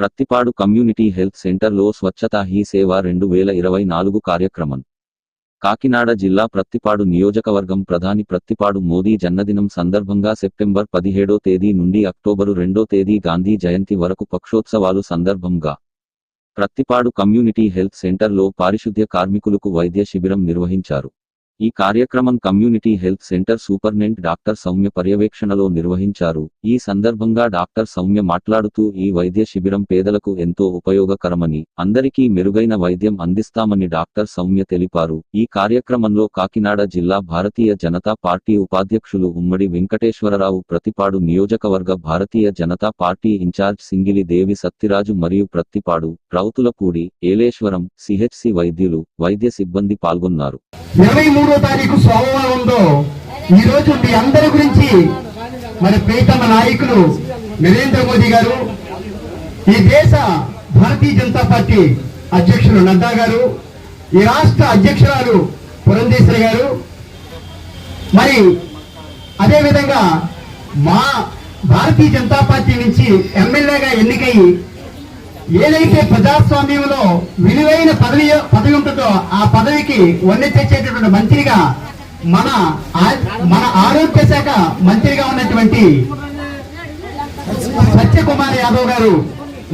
Prathipadu community health సెంటర్లో స్వచ్ఛతా he సేవ 2024 కార్యక్రమం. కాకినాడ జిల్లా ప్రత్తిపాడు నియోజకవర్గం ప్రధాని ప్రత్తిపాడు మోదీ జన్మదినం సందర్భంగా సెప్టెంబర్ 17వ తేదీ నుండి అక్టోబరు 2వ తేదీ గాంధీ జయంతి వరకు పక్షోత్సవాలు సందర్భంగా ప్రత్తిపాడు కమ్యూనిటీ హెల్త్ సెంటర్లో పారిశుద్ధ్య కార్మికులకు వైద్య శిబిరం నిర్వహించారు. ఈ కార్యక్రమం community health centre superintendent doctor Soumya పర్యవేక్షణలో నిర్వహించారు. ఈ సందర్భంగా డాక్టర్ సౌమ్య మాట్లాడుతూ ఈ వైద్య శిబిరం పేదలకు ఎంతో ఉపయోగకరమని, అందరికీ మెరుగైన వైద్యం అందిస్తామని డాక్టర్ సౌమ్య తెలిపారు. ఈ కార్యక్రమంలో కాకినాడ జిల్లా భారతీయ జనతా పార్టీ ఉపాధ్యక్షులు ఉమ్మడి వెంకటేశ్వరరావు, ప్రత్తిపాడు నియోజకవర్గ భారతీయ జనతా పార్టీ ఇన్ఛార్జ్ సింగిలి దేవి సత్తిరాజు మరియు ప్రత్తిపాడు, రౌతులపూడి, ఏలేశ్వరం, సిహెచ్సి వైద్యులు, వైద్య సిబ్బంది పాల్గొన్నారు. 23వ తారీఖు సోమవారంలో ఈ రోజు మీ అందరి గురించి మన ప్రియతమ నాయకులు నరేంద్ర మోదీ గారు, ఈ దేశ భారతీయ జనతా పార్టీ అధ్యక్షులు నడ్డా గారు, ఈ రాష్ట్ర అధ్యక్షురాలు పురంధేశ్వరి గారు, మరి అదేవిధంగా మా భారతీయ జనతా పార్టీ నుంచి ఎమ్మెల్యేగా ఎన్నికై ఏదైతే ప్రజాస్వామ్యంలో విలువైన పదవి ఉంటుందో ఆ పదవికి వన్నె తెచ్చేటటువంటి మంత్రిగా మన ఆరోగ్య శాఖ మంత్రిగా ఉన్నటువంటి సత్యకుమార్ యాదవ్ గారు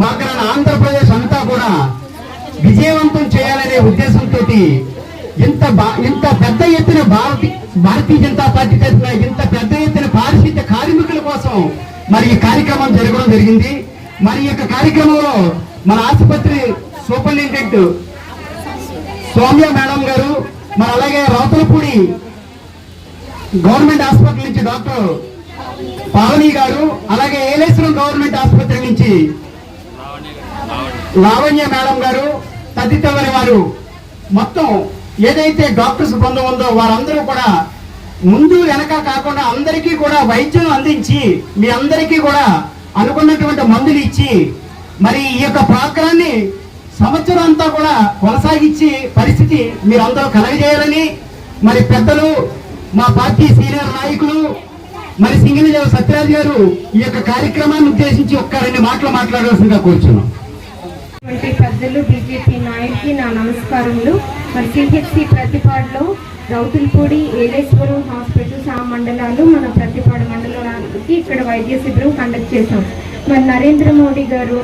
మాకు ఆంధ్రప్రదేశ్ అంతా కూడా విజయవంతం చేయాలనే ఉద్దేశంతో ఇంత పెద్ద ఎత్తున భారతీయ జనతా పార్టీ తరఫున ఇంత పెద్ద ఎత్తున పారిశుద్ధ్య కార్మికుల కోసం మరి ఈ కార్యక్రమం జరగడం జరిగింది. మరి యొక్క కార్యక్రమంలో మన ఆసుపత్రి సూపరింటెండెంట్ సౌమ్య మేడం గారు, మరి అలాగే రౌతులపూడి గవర్నమెంట్ హాస్పిటల్ నుంచి డాక్టర్ పావని గారు, అలాగే ఏలేశ్వరం గవర్నమెంట్ ఆసుపత్రి నుంచి లావణ్య మేడం గారు తదితర వారు మొత్తం ఏదైతే డాక్టర్స్ బృందం ఉందో వారందరూ కూడా ముందు వెనక కాకుండా అందరికీ కూడా వైద్యం అందించి మీ అందరికీ కూడా అనుకున్నటువంటి మందులు ఇచ్చి మరి ఈ యొక్క ప్రోగ్రాన్ని సంవత్సరం అంతా కూడా కొనసాగించి పరిస్థితి మీరందరూ కలగజేయాలని మరి పెద్దలు మా పార్టీ సీనియర్ నాయకులు మరి సింగిలిదేవి సత్యరాజ్ గారు ఈ యొక్క కార్యక్రమాన్ని ఉద్దేశించి ఒక్క 2 మాటలు మాట్లాడాల్సిందిగా కోరుచున్నాం. పెద్దలు బీజేపీ నాయకుకి నా నమస్కారములు. మరి సిహెచ్సి ప్రతిపాడులో రౌతులపూడి, ఏలేశ్వరం హాస్పిటల్స్ ఆ మండలాలు మన ప్రతిపాడు మండలానికి ఇక్కడ వైద్య శిబిరం కండక్ట్ చేశాం. మరి నరేంద్ర మోడీ గారు,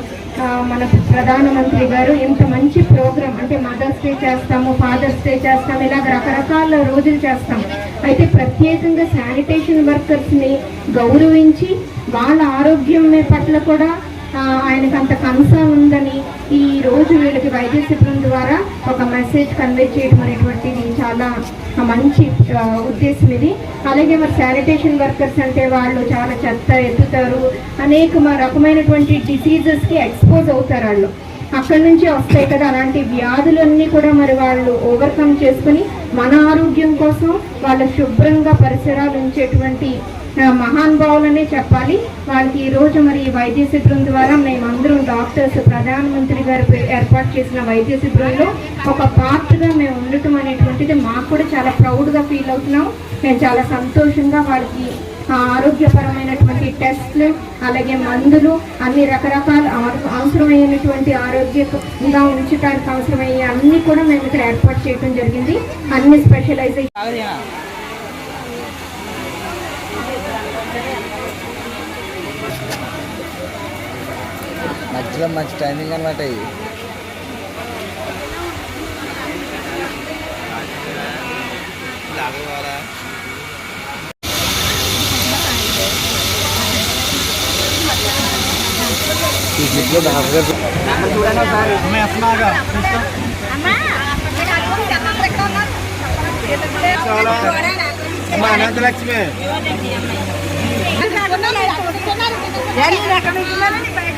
మన ప్రధానమంత్రి గారు ఇంత మంచి ప్రోగ్రామ్ అంటే మదర్స్ డే చేస్తాము, ఫాదర్స్ డే చేస్తాము, ఇలాగ రకరకాల రోజులు చేస్తాం. అయితే ప్రత్యేకంగా శానిటేషన్ వర్కర్స్ని గౌరవించి వాళ్ళ ఆరోగ్యం పట్ల కూడా ఆయనకు అంత కన్సర్న్ ఉందని ఈ రోజు వీళ్ళకి వైద్య శిబిరం ద్వారా ఒక మెసేజ్ కన్వే చేయడం అనేటువంటిది చాలా మంచి ఉద్దేశం ఇది. అలాగే మరి శానిటేషన్ వర్కర్స్ అంటే వాళ్ళు చాలా చెత్త ఎత్తుతారు, అనేక రకమైనటువంటి డిసీజెస్కి ఎక్స్పోజ్ అవుతారు. వాళ్ళు అక్కడి నుంచి వస్తాయి కదా, అలాంటి వ్యాధులన్నీ కూడా మరి వాళ్ళు ఓవర్కమ్ చేసుకుని మన ఆరోగ్యం కోసం వాళ్ళు శుభ్రంగా పరిసరాలు ఉంచేటువంటి మహానుభావులనే చెప్పాలి. వాళ్ళకి ఈరోజు మరి వైద్య శిబిరం ద్వారా మేమందరం డాక్టర్స్ ప్రధానమంత్రి గారు ఏర్పాటు చేసిన వైద్య శిబిరంలో ఒక పార్ట్గా మేము ఉండటం అనేటువంటిది మాకు కూడా చాలా ప్రౌడ్గా ఫీల్ అవుతున్నాం. మేము చాలా సంతోషంగా వాళ్ళకి ఆరోగ్యపరమైనటువంటి టెస్ట్లు, అలాగే మందులు, అన్ని రకరకాల అవసరమైనటువంటి ఆరోగ్యంగా ఉంచడానికి అవసరమయ్యే అన్నీ కూడా మేము ఇక్కడ ఏర్పాటు చేయడం జరిగింది. అన్ని స్పెషలైజేషన్ మధ్యలో మంచి టైమింగ్ అనమాట. Ananthalakshmi Ya ni dah kami kenal ni, baik.